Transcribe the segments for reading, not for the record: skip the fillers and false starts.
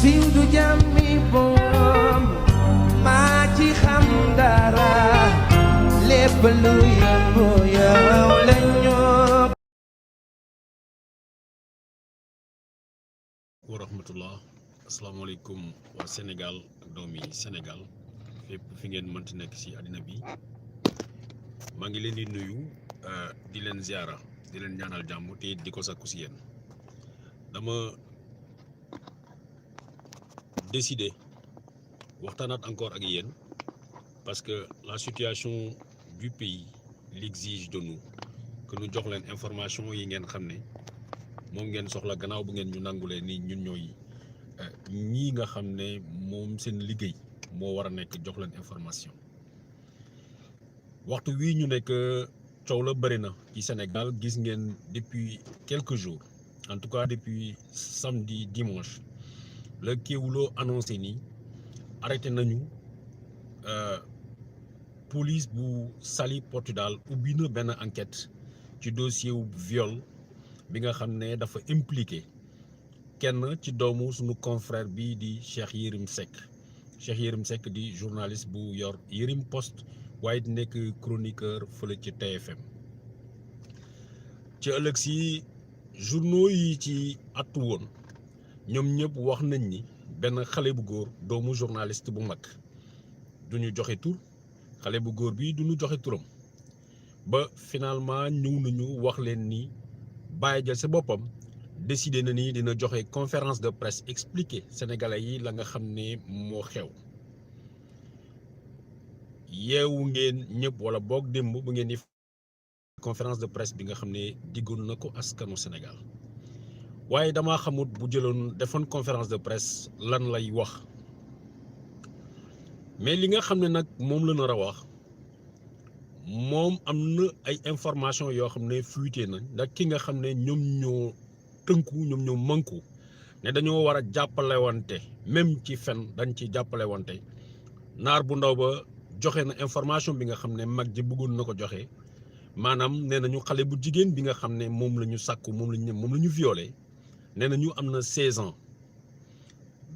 siiw du jàmmi boom maa ci xam dara lépp lu yëngu yow la ñoo. wa rahmatullah asalaamaaleykum waa Sénégal ak doomi Sénégal fépp fi ngeen mënti nekk ci àddina bi maa ngi leen di nuyu di leen ziara di leen ñaanal jàmm te di ko sakku ci yéen dama décidé waxtaanaat encore ak yéen parce que la situation du pays l'exige de nous que ñu jox leen information yi ngeen xam ne moom ngeen soxla gannaaw bu ngeen ñu nangulee ni ñun ñooy ñii nga xam ne moom seen liggéey moo war a nekk jox leen information waxtu wii ñu nekk coow la bëri na ci Sénégal gis ngeen depuis quelques jours en tout cas depuis samedi dimanche le Kéwoulo annoncé ni arrêté nañu police bu Saly Portudal ubbi na benn enquête ci dossier wu viol bi nga xam ne dafa impliqué kenn ci doomu suñu confrère bi di Cheikh Yérim Seck di journaliste bu yor Yérim Post waaye di nekk chroniqueur fële ci TFM ci ëllëg si journaux yi ci attu woon ñoom ñëpp wax nañ ni benn xale bu góor doomu journaliste bu mag duñu joxe tur xale bu góor bi duñu joxe turam ba finalement ñëw nañu wax leen ni Baye Dia sa boppam décidé na ni dina joxe conférence de presse expliquer sénégalais yi la nga xam ne moo xew yeewu ngeen ñëpp wala boog démb bu ngeen di conférence de presse bi nga xam ne diggoon na ko askanu Sénégal waaye damaa xamut bu jëloon defoon conférence de presse lan lay wax mais li nga xam ne nag moom la nar a wax moom am na ay information yoo xam ne fuité na ndax ki nga xam ne ñoom ñoo tënku ñoom ñoo mënku ne dañoo war a jàppale wante même ci fen dañ ci jàppale wante naar bu ndaw ba joxe na information bi nga xam ne mag ji bëggoon na ko joxe maanaam nee nañu xale bu jigéen bi nga xam ne moom la ñu sàkku moom la ñu violé nee nañu am na 16 ans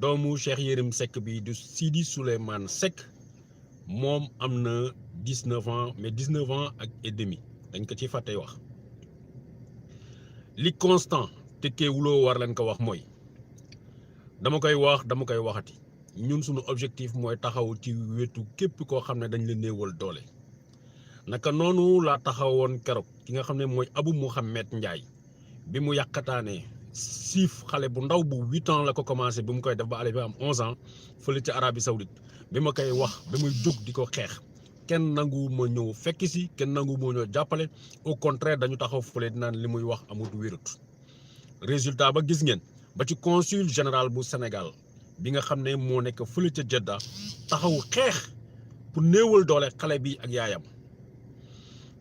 doomu Cheikh Yérim Seck bi du Sidi Souleymane Seck moom am na 19 ans mais 19 ans et demi dañ ko ci fàtte wax li constant te Kéwoulo war leen ko wax mooy dama koy waxati ñun suñu objectif mooy taxaw ci wetu képp koo xam ne dañ la néewal doole naka noonu laa taxawoon keroog ki nga xam ne mooy Abou Mouhamed Ndiaye bi mu yàqataanee siif xale bu ndaw bu 8 ans la ko commencé bi mu koy def ba ale bi am 11 ans fële ci Arabie Saoudite bi ma koy wax ba muy jóg di ko xeex kenn nangu ma ñëw fekk si kenn nangu moo ñëw jàppale au contraire dañu taxaw fële dinaan li muy wax amut wérut résultat ba gis ngeen ba ci consul général bu Sénégal bi nga xam ne moo nekk fële ca Jeddah taxaw xeex pour néewal doole xale bi ak yaayam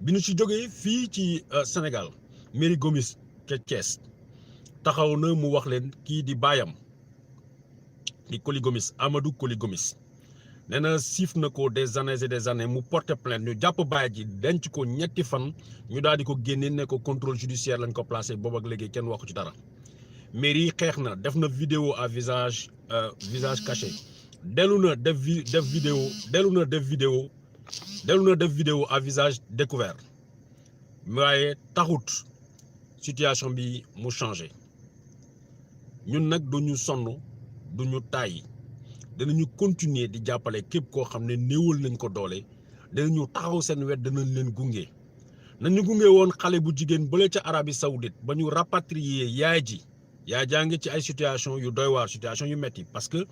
bi ñu ci jógee fii ci Sénégal Mairie Gomis ca Thiès taxaw na mu wax leen kii di baayam di Coly Gomis Amadou Coly Gomis nee na siif na ko des années et des années mu porte plainte ñu jàpp baay ji denc ko ñetti fan ñu daal di ko génne ne ko contrôle judiciaire lañ ko placé boobu ak léegi kenn waxu ci dara mairie xeex na def na vidéo à visage caché dellu na def vidéo à visage découvert waaye taxut situation bi mu changé ñun nag duñu sonn duñu tàyyi danañu continuer di jàppale képp koo xam ne néewal nañ ko doole danañu taxaw seen wet danañ leen gunge nañu gunge woon xale bu jigéen bële ca Arabie Saoudite ba ñu rapatrier yaay jaa ngi ci ay situation yu doy waar situation yu metti parce que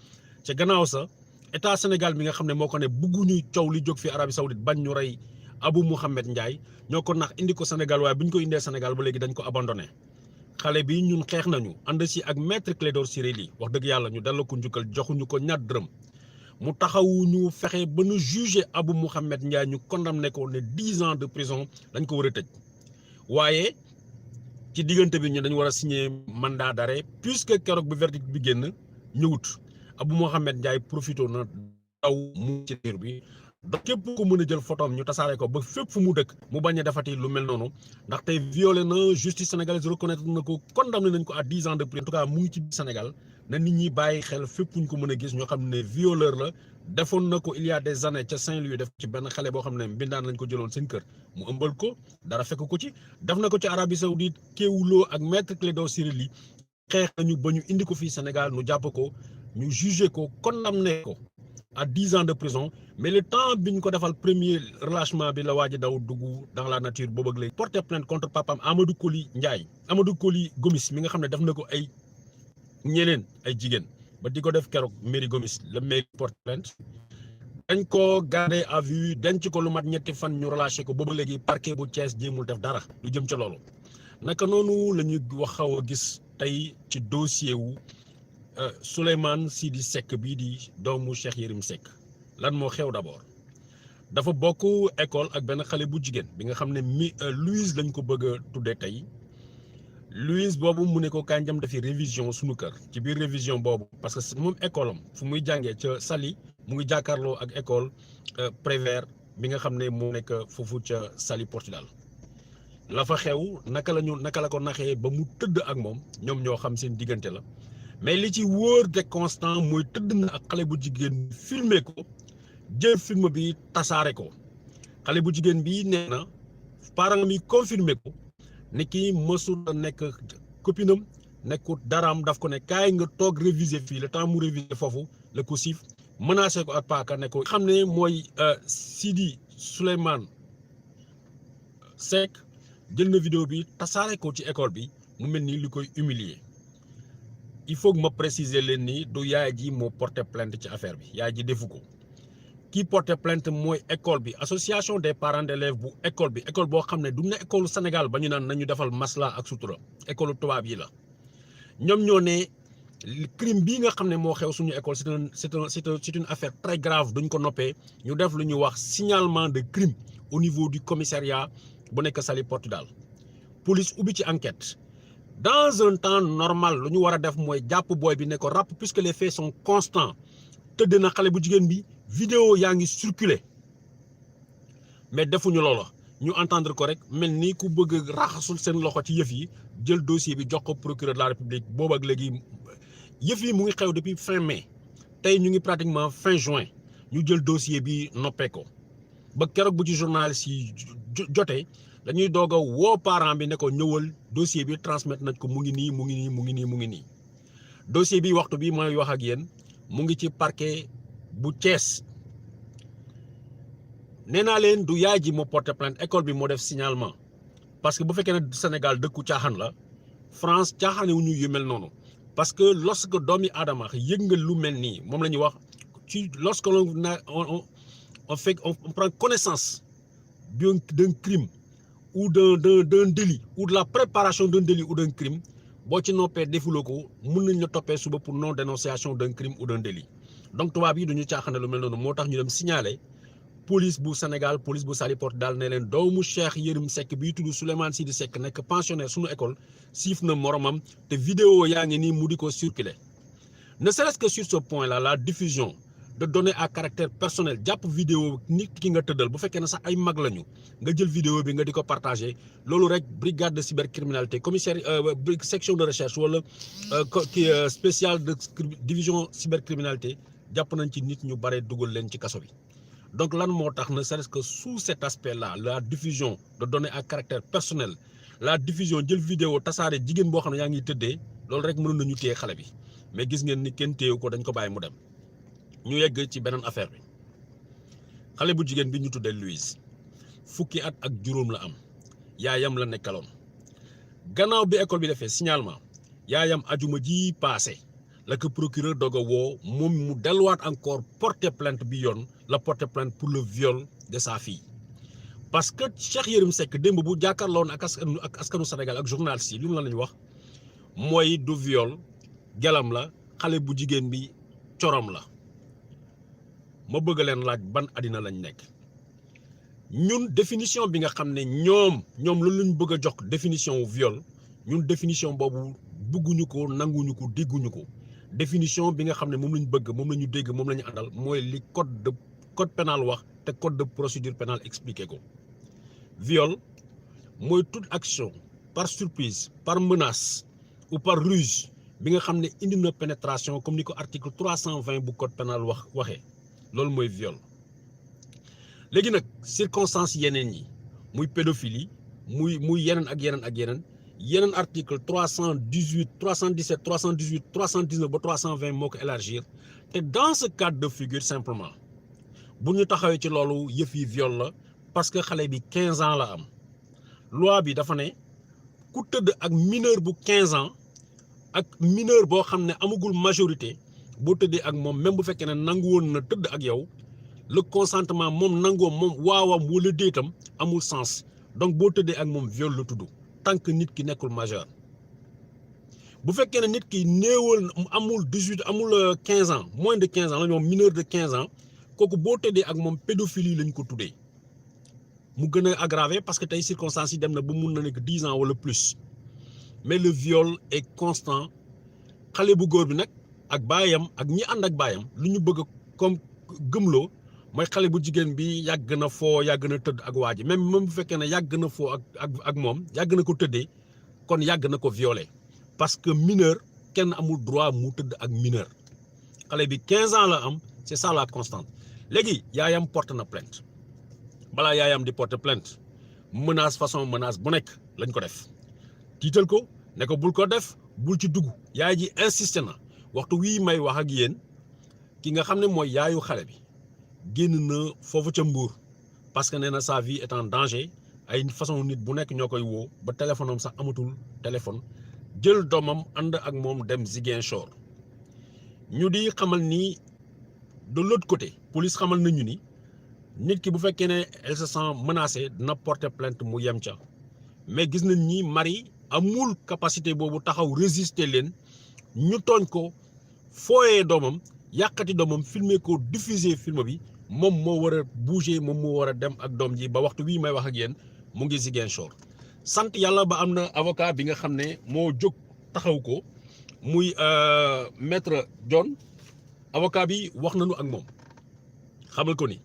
ca gannaaw sa état Sénégal bi nga xam ne moo ko ne bugguñu coow li jóg fi Arabie Saoudite bañ ñu rey Abou Mouhamed Ndiaye ñoo ko nax indi ko Sénégal waaye bu ñu ko indee Sénégal ba léegi dañ ko abandonné xale bi ñun xeex nañu ànd si ak maître Clédor Ciré Ly wax dëgg yàlla ñu delloo ko njukkal joxuñu ko ñaar dërëm mu taxawuñu fexe ba nu jugé Abou Mouhamed Ndiaye ñu condamné ko ne 10 ans de prison dañ ko war a tëj waaye ci diggante bi ñu dañu war a signer mandat d'arrêt puisque keroog bi verdict bi génn ñëwut Abou Mouhamed Ndiaye profité na daw mu ci biir bi da képp ko mën a jël photom ñu tasaare ko ba fépp fu mu dëkk mu bañ a defati lu mel noonu ndax tey violé na justice sénégalaise reconnaître na ko condamné nañ ko à 10 ans de prison en tout cas mu ngi ci Sénégal na nit ñi bàyyi xel fépp ñu ko mën a gis ñoo xam ne violeur la defoon na ko il y a des années ca Saint-Louis def ci benn xale boo xam ne mbindaan lañ ko jëloon seen kër mu ëmbal ko dara fekk ko ci def na ko ci Arabie Saoudite Kéwoulo ak maître Clédor Ciré Ly xeex nañu ba ñu indi ko fii Sénégal ñu jàpp ko ñu jugé ko condamné ko à 10 ans de prison mais le temps bi ñu ko defal premier relâchement bi la waa ji daw dugg dans la nature boobu ak léegi porté plainte contre papam Amadou Koli Ndiaye Amadou Koli Gomis mi nga xam ne def na ko ay ñeneen ay jigéen ba di ko def keroog mairie Gomis la mairie porte plainte dañ ko gardé à vue denc ko lu mat ñetti fan ñu relâché ko boobu léegi parquet bu Thiès jéemul def dara lu jëm ca loolu naka noonu la ñu wax xaw a gis tey ci dossier wu Souleymane Sidi Seck bii di doomu Cheikh Yérim Seck lan moo xew d'abord dafa bokk école ak benn xale bu jigéen bi nga xam ne Louise lañ ko bëgg a tuddee tey Louise boobu mu ne ko kañ dem defi révision suñu kër ci biir révision boobu parce que moom école am fu muy jàngee ca Saly mu ngi jàkkaarloo ak école Prévert bi nga xam ne moo nekk foofu ca Saly Portudal la fa xew naka la ko naxee ba mu tëdd ak moom ñoom ñoo xam seen diggante la mais li ci wóor de constant mooy tëdd na ak xale bu jigéen filmer ko jël film bi tasaare ko xale bu jigéen bi nee na parent mi confirmer ko ne kii mësul a nekk copinam nekkut daraam daf ko ne kaay nga toog réviser fii le temps mu réviser foofu la ko siif menacé ko ak paaka ne ko xam ne mooy Sidi Souleymane Seck jël na vidéo bi tasaare ko ci école bi mu mel ni li koy humilier il faut que ma préciser leen ni du yaay ji moo porté plainte ci affaire bi yaay ji defu ko kii porté plainte mooy école bi association des parents d'élèves bu école bi école boo xam ne du ne école Sénégal ba ñu naan nañu defal masla ak sutura école tubaab yi la ñoom ñoo ne crime bii nga xam ne moo xew suñu école c'est une affaire très grave duñ ko noppee ñu def lu ñuy wax signalement de crime au niveau du commissariat bu nekk Saly Portudal police ubbi ci enquête dans un temps normal lu ñu war a def mooy jàpp booy bi ne ko ràpp puisque les faits sont constants tëdd na xale bu jigéen bi vidéo yaa ngi circulé mais defuñu loola ñu entendre ko rek mel ni ku bëgg raxasul seen loxo ci yëf yi jël dossier bi jox ko procureur de la République boobu ak léegi yëf yi mu ngi xew depuis fin mai tey ñu ngi pratiquement fin juin ñu jël dossier bi noppee ko ba keroog bu ci journaliste yi jotee dañuy doog a woo parent bi ne ko ñëwal dossier bi transmettre nañ ko mu ngi nii dossier bi waxtu bi mooy wax ak yéen mu ngi ci parquet bu Thiès nee naa leen du yaay ji moo porté plainte école bi moo def signalement parce que bu fekkee ne Sénégal dëkku caaxaan la France caaxaane wu ñu yu mel noonu parce que lorsque doomi aadama yëg nga lu mel nii moom la ñuy wax ci lorsque on prend connaissance d'un crime ou d'un délit ou de la préparation d'un délit ou d'un crime boo ci noppee defuloo ko mën nañ la toppee suba pour non dénonciation d'un crime ou d'un délit donc tubaab yi duñu caaxaane lu mel noonu moo tax ñu dem signaler police bu Sénégal police bu Saly Portudal ne leen doomu Cheikh Yérim Seck bii tudd Souleymane Sidi Seck nekk pensionnaire suñu école siif na moromam te vidéo yaa ngi nii mu di ko circuler ne serait-ce que sur ce point là la diffusion de données à caractère personnel jàpp vidéo nit ki nga tëddal bu fekkee ne sax ay mag lañu nga jël vidéo bi nga di ko partager loolu rek brigade de cybercriminalité commissaire section de recherche wala spéciale de division cybercriminalité jàpp nañ ci nit ñu bare dugal leen ci kaso bi donc lan moo tax ne serait-ce que sous cet aspect là la diffusion de données à caractère personnel la diffusion jël vidéo tasaare jigéen boo xam ne yaa ngi tëddee loolu rek mënoon nañu téye xale bi mais gis ngeen ni kenn téyewu ko dañ ko bàyyi mu dem ñu yegg ci beneen affaire bi xale bu jigéen bi ñu tuddee Louise fukki at ak juróom la am yaayam la nekkaloon gannaaw bi école bi defee signalement yaayam ajuma ji passé la ko procureur doog a woo moom mu delluwaat encore porter plainte bi yoon la porter plainte pour le viol de sa fille parce que Cheikh Yérim Seck démb bu jàkkaarloon ak askanu Sénégal ak journaliste yi li mu la lañu wax mooy du viol gelam la xale bu jigéen bi corom la ma bëgg leen laaj ban àddina lañ nekk ñun définition bi nga xam ne ñoom loolu lañ bëgg a jox définition viol ñun définition boobu bëgguñu ko nanguñu ko dégguñu ko définition bi nga xam ne moom lañ bëgg moom la ñu dégg moom la ñu àndal mooy li code pénal wax te code de procédure pénale expliqué ko viol mooy toute action par surprise par menace ou par ruse bi nga xam ne indi na pénétration comme ni ko article 320 bu code pénal waxee loolu mooy viol. léegi nag circonstances yeneen yi muy pédophilie muy yeneen ak yeneen article 318 317 318 319 ba 320 moo ko élargir te dans ce cadre de figure simplement bu ñu taxawee ci loolu yëf yi viol la parce que xale bi 15 ans la am loi bi dafa ne ku tëdd ak mineur bu 15 ans ak mineur boo xam ne amagul majorité boo tëddee ak moom même bu fekkee ne nangu woon na tëdd ak yow le consentement moom nangoo moom waawam wala déetam amul sens donc boo tëddee ak moom viol la tudd tant que nit ki nekkul majeur. bu fekkee ne nit ki néewal amul 18 amul 15 ans moins de 15 ans la ñoom mineur de 15 ans kooku boo tëddee ak moom pédophilie lañ ko tuddee mu gën a aggravé parce que tey circonstances yi dem na ba mun na nekk 10 ans wala plus mais le viol est constant. xale bu góor bi nag ak baayam ak ñi ànd ak baayam lu ñu bëgg comme gëmloo mooy xale bu jigéen bi yàgg na foo yàgg na tëdd ak waa ji même bu fekkee ne yàgg na foo ak moom yàgg na ko tëddee kon yàgg na ko violé parce que mineur kenn amul droit mu tëdd ak mineur xale bi 15 ans la am c'est ça la constante. léegi yaayam porte na plainte balaa yaayam di porte plainte menace façon menace bu nekk lañ ko def tiital ko ne ko bul ko def bul ci dugg yaay ji insisté na waxtu wii may wax ak yéen ki nga xam ne mooy yaayu xale bi génn na foofu ca Mbour parce que nee na sa vie est en danger ay façon nit bu nekk ñoo koy woo ba téléphone am sax amatul téléphone jël doomam ànd ak moom dem Ziguinchor ñu di xamal ni de l'autre côté police xamal nañu ni nit ki bu fekkee ne elle se sent menacée dina porter plainte mu yem ca mais gis nañ ni mari amul capacité boobu taxaw résister leen ñu tooñ ko fooyee doomam yàqati doomam filmer ko diffuser film bi moom moo war a bouger moom moo war a dem ak doom ji ba waxtu bii may wax ak yéen mu ngi Ziguinchor sant yàlla ba am na avocat bi nga xam ne moo jóg taxaw ko muy maître John avocat bi wax nañu ak moom xamal ko ni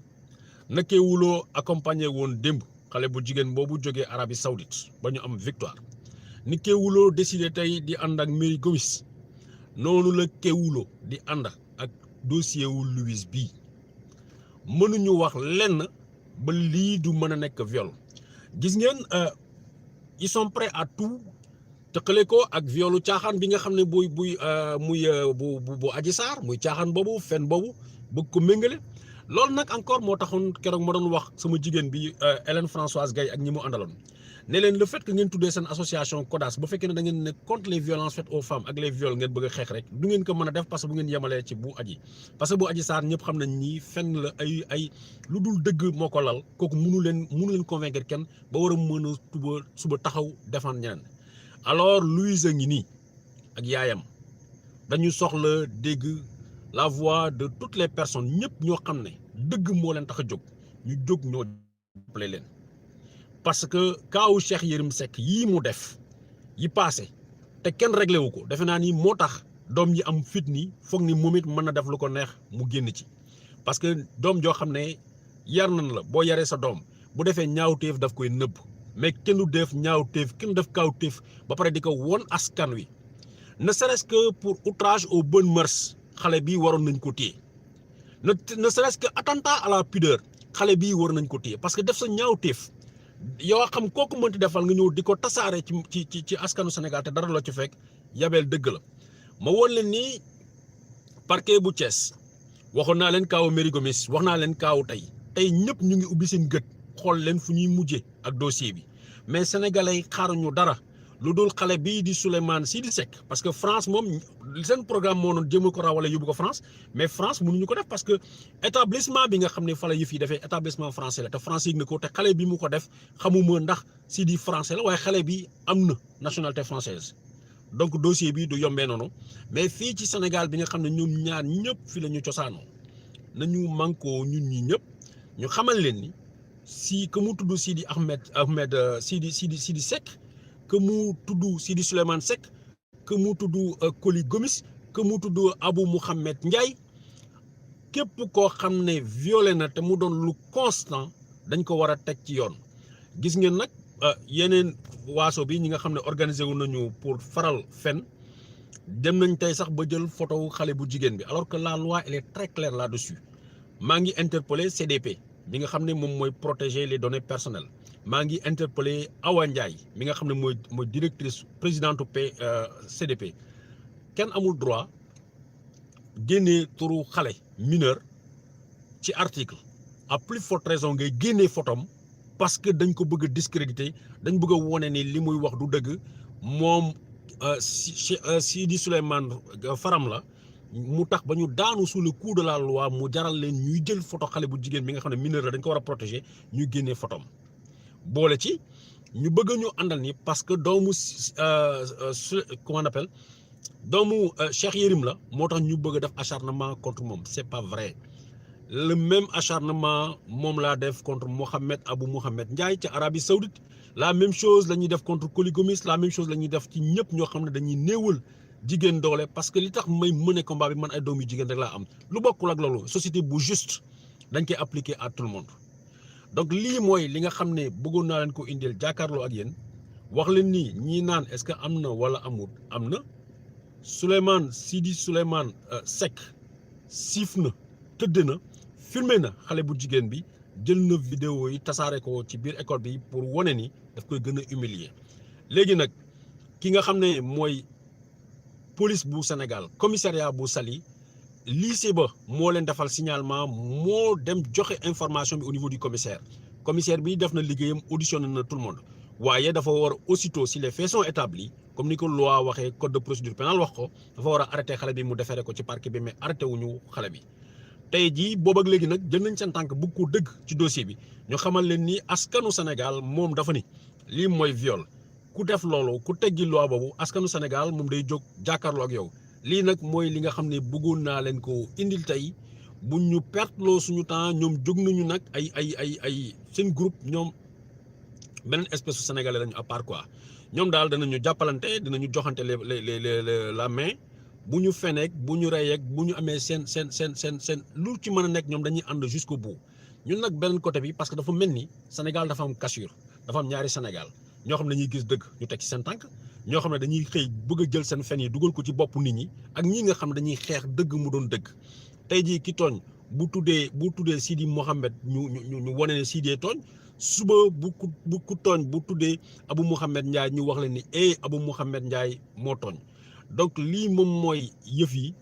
nakkeewuloo accompagné woon démb xale bu jigéen boobu jógee Arabie Saoudite ba ñu am victoire ni Kéwoulo décidé tey di ànd ak Merry Gomis noonu la Kéwoulo di ànd ak dossier wu Louise bii mënuñu wax lenn ba lii du mën a nekk viol gis ngeen ils sont prêts à tout tëqale ko ak violu caaxaan bi nga xam ne bu Adji Sarr muy caaxaan boobu fen boobu bëgg ko méngale loolu nag encore moo taxoon keroog ma doon wax sama jigéen bi Hélène Françoise Gaye ak ñi mu àndaloon ne leen le fait que ngeen tuddee seen association CODAS ba fekkee ne da ngeen ne contre les violences faites aux femmes ak les viols ngeen bëgg a xeex rek du ngeen ko mën a def parce que bu ngeen yemalee ci bu aji parce que bu Adji Sarr ñëpp xam nañ ni fenn la ay lu dul dëgg moo ko lal kooku mënu leen convaincre kenn ba war a mën a suba taxaw défendre ñeneen alors Louise a ngi nii ak yaayam dañu soxla dégg la voix de toutes les personnes ñëpp ñoo xam ne dëgg moo leen tax a jóg ñu jóg ñoo jàppale leen parce que kaawu Cheikh Yérim Seck yii mu def yi passé te kenn réglé wu ko defe naa ni moo tax doom yi am fit ni foog ni moom it mën na def lu ko neex mu génn ci parce que doom joo xam ne yar nañ la boo yaree sa doom bu defee ñaawteef daf koy nëbb mais kenn du def ñaawteef kenn def kaawteef ba pare di ko won askan wi ne serait-ce que pour outrage aux bonnes mœurs xale bi waroon nañ ko téye ne serait-ce que attentat à la pudeur xale bi war nañ ko téye parce que def sa ñaawteef yoo xam kooku mënti defal nga ñëw di ko tasaare ci askanu Sénégal te dara la ci fekk yabeel dëgg la ma woon leen ni parquet bu Thiès waxoon naa leen kaawu Merry Gomis wax naa leen kaawu tey ñëpp ñu ngi ubbi seen gët xool leen fu ñuy mujjee ak dossier bi mais sénégalais yi xaaruñu dara lu dul xale bii di Souleymane Sidi Seck parce que France moom seen programme moo noon jéem ko rawale yóbbu ko France mais France mënuñu ko def parce que établissement bi nga xam ne fa la yëf yi defee établissement français la te France yëg na ko te xale bi mu ko def xamuma ndax Sidi français la waaye xale bi am na nationalité française donc dossier bi du yombee noonu mais fii ci Sénégal bi nga xam ne ñoom ñaar ñëpp fi la ñu cosaanoo nañu mànkoo ñun ñi ñëpp ñu xamal leen ni si que mu tudd Sidi Sidi Seck que mu tudd Sidi Souleymane Seck que mu tudd Koli Gomis que mu tudd Abou Mouhamed Ndiaye képp koo xam ne violé na te mu doon lu constant dañ ko war a teg ci yoon gis ngeen nag yeneen waaso bi ñi nga xam ne organisé wu nañu pour faral fen dem nañ tey sax ba jël photo xale bu jigéen bi alors que la loi elle est très claire là-dessus maa ngi interpellé CDP bi nga xam ne moom mooy protéger les données personnelles maa ngi interpellé Awa Ndiaye mi nga xam ne mooy directrice présidente CDP kenn amul droit génnee turu xale mineur ci article à plus forte raison ngay génnee photom parce que dañ ko bëgg a discréditer dañ bëgg a wone ni li muy wax du dëgg moom Sidi Souleymane Faram la mu tax ba ñu daanu sous le coup de la loi mu jaral leen ñuy jël photo xale bu jigéen bi nga xam ne mineur la dañ ko war a protéger ñuy génnee photom boole ci ñu bëgg ñu àndal ni parce que doomu comment on appelle doomu Cheikh Yérim la moo tax ñu bëgg a def acharnement contre moom c'est pas vrai le même acharnement moom laa def contre Abou Mohamed Ndiaye ca Arabie Saoudite la même chose la ñuy def contre Coly Gomis la même chose la ñuy def ci ñëpp ñoo xam ne dañuy néewal jigéen doole parce que li tax may mëne combat bi man ay doom yu jigéen rek laa am lu bokkul ak loolu société bu juste dañ koy appliquer à tout le monde donc lii mooy li nga xam ne bëggoon naa leen ko indil jàkkaarloo ak yéen wax leen ni ñii naan est-ce que am na wala amul am na Sidi Souleymane Seck siif na tëdd na filmé na xale bu jigéen bi jël na vidéo yi tasaare ko ci biir école bi pour wane ni daf koy gën a humilier léegi nag ki nga xam ne mooy police bu Sénégal commissariat bu Saly lycée ba moo leen defal signalement moo dem joxe information bi au niveau du commissaire bi def na liggéeyam auditionné na tout le monde waaye dafa war aussitôt si les faits sont établis comme ni ko loi waxee code de procédure pénale wax ko dafa war a arrêté xale bi mu defere ko ci parquet bi mais arrêté wuñu xale bi tey jii boobu ak léegi nag jël nañ seen tànk bëgg ko dëgg ci dossier bi ñu xamal leen ni askanu Sénégal moom dafa ni lii mooy viol ku def loolu ku teggi loi boobu askanu Sénégal moom day jóg jàkkaarloo ak yow lii nag mooy li nga xam ne bëggoon naa leen ko indil tey bu ñu perteloo suñu temps ñoom jóg nañu nag ay seen groupe ñoom beneen espèce su sénégalais lañu à part quoi ñoom daal danañu jàppalante dinañu joxante la main bu ñu feneek bu ñu reyeek bu ñu amee seen lu ci mën a nekk ñoom dañuy ànd jusqu'au bout ñun nag beneen côté bi parce que dafa mel ni Sénégal dafa am cassure dafa am ñaari Sénégal ñoo xam ne dañuy gis dëgg ñu teg ci seen tànk ñoo xam ne dañuy xëy bëgg a jël seen fen yi dugal ko ci bopp nit ñi ak ñi nga xam ne dañuy xeex dëgg mu doon dëgg tey jii ki tooñ bu tuddee Sidi Mohamed ñu wane ne Sidee tooñ suba bu ku tooñ bu tuddee Abou Mohamed Ndiaye ñu wax leen ni Abou Mohamed Ndiaye moo tooñ donc lii moom mooy yëf yi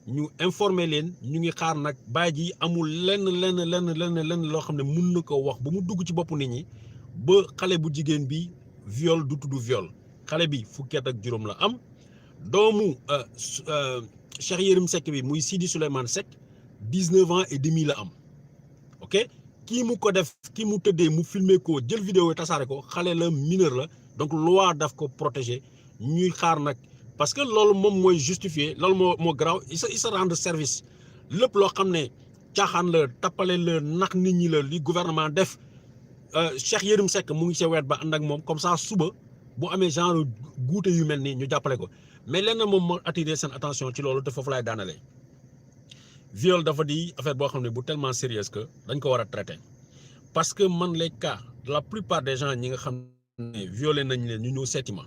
ñu informer leen ñu ngi xaar nag baay ji amul lenn loo xam ne mun na ko wax ba mu dugg ci boppu nit ñi ba xale bu jigéen bi viol du tudd viol xale bi fukki at ak juróom la am doomu Cheikh Yérim Seck bi muy Sidi Souleymane Seck 19 ans et demi la am ok kii mu ko def kii mu tëddee mu filmer ko jël vidéo yi tasaare ko xale la mineur la donc loi daf ko protéger ñuy xaar nag parce que loolu moom mooy justifier loolu moo garaaw il se rend service lépp loo xam ne caaxaan la tappale la nax nit ñi la li gouvernement def Cheikh Yérim Seck mu ngi sa weet ba ànd ak moom comme ça suba bu amee genre guute yu mel nii ñu jàppale ko mais lenn moom moo attiré seen attention ci loolu te foofu laay daanalee viol dafa di affaire boo xam ne bu tellement sérieuse que dañ ko war a traiter parce que man les cas la plupart des gens ñi nga xam ne violé nañ leen ñu ñëw seeti ma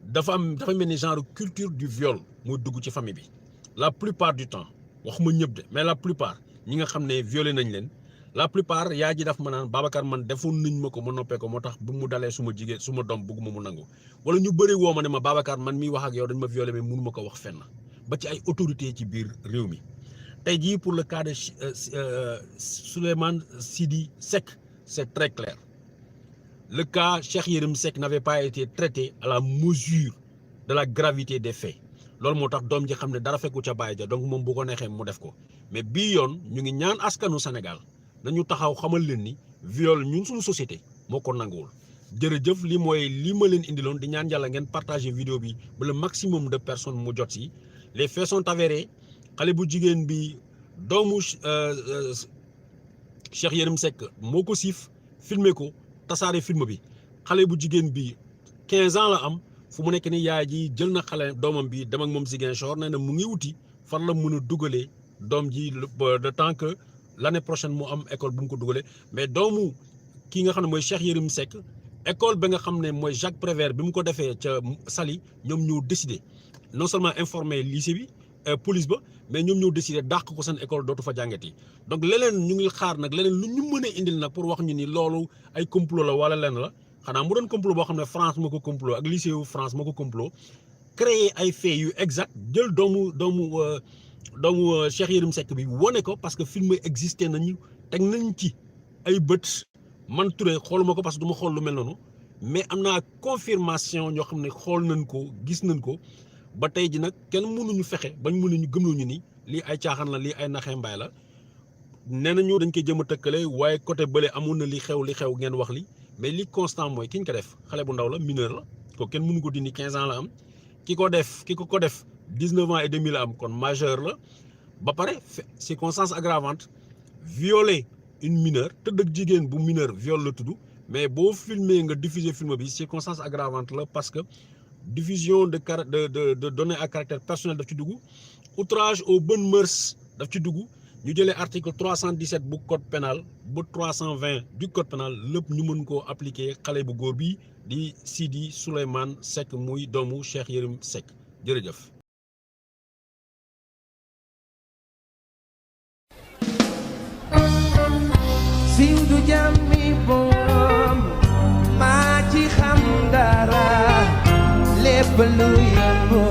dafa mel ni genre culture du viol mooy dugg ci famille bi la plupart du temps waxuma ñëpp de mais la plupart ñi nga xam ne violé nañ leen la plupart yaa ji daf ma naan Babacar man defoon nañ ma ko ma noppee ko moo tax bu mu dalee suma jigéen suma doom bëgguma mu nangu wala ñu bëri woo ma ne ma Babacar man miy wax ak yow dañ ma violé mais mënu ma ko wax fenn ba ci ay autorité ci biir réew mi tey jii pour le cas de Souleymane Sidi Seck c'est très clair le cas Cheikh Yérim Seck n'avait pas été traité à la mesure de la gravité des faits loolu moo tax doom ji xam ne dara fekku ca bàyyi ja donc moom bu ko neexee mu def ko mais bii yoon ñu ngi ñaan askanu Sénégal nañu taxaw xamal leen ni viol ñun suñu société moo ko nanguwul jërëjëf li mooy li ma leen indiloon di ñaan yàlla ngeen partager vidéo bi ba le maximum de personnes mu jot si les faits sont avérés xale bu jigéen bi doomu Cheikh Yérim Seck moo ko siif filmer ko tasaare film bi xale bu jigéen bi 15 ans la am fu mu nekk ni yaay ji jël na xale doomam bi dem ak moom Ziguinchor nee na mu ngi wuti fan la mën a dugalee doom ji de temps que l'année prochaine mu am école bu mu ko dugalee mais doomu kii nga xam ne mooy Cheikh Yérim Seck école ba nga xam ne mooy Jacques Prévert bi mu ko defee ca Saly ñoom ñoo décidé non seulement informé lycée bi police ba mais ñoom ñoo décidé dàq ko seen école dootu fa jàngati donc leneen ñu ngi xaar nag leneen lu ñu mën a indil nag pour wax ñu ni loolu ay complot la wala lenn la xanaa mu doon complot boo xam ne France moo ko complot ak lycée wu France moo ko complot créer ay faits yu exact jël doomu Cheikh Yérim Seck bi wane ko parce que film existé nañu teg nañ ci ay bët man Touré xooluma ko parce que du ma xool lu mel noonu mais am naa confirmation ñoo xam ne xool nañ ko gis nañ ko ba tey ji nag kenn mënuñu fexe bañ mënuñu gëmloo ni lii ay caaxaan la lii ay naxee mbaay la nee nañu dañ koy jëm a tëkkale waaye côté bële amoon na li xew ngeen wax li mais li constant mooy ki ñu ko def xale bu ndaw la mineur la ko kenn mënu ko dindi 15 ans la am ki ko def 19 ans et demi la am kon majeur la ba pare circonstance aggravante violer une mineure tëdd ak jigéen bu mineur viol la tudd mais boo filmer nga diffuser film bi circonstance aggravante la parce que diffusion de données à caractère personnel daf ci dugg outrage aux bonnes mœurs daf ci dugg ñu jëlee article 317 bu code pénal ba 320 du code pénal lépp ñu mën koo appliquer xale bu góor bi di Sidi Souleymane Seck muy doomu Cheikh Yérim Seck jërëjëf. siiw du jàmmi boom maa ci xam dara lépp lu yëngu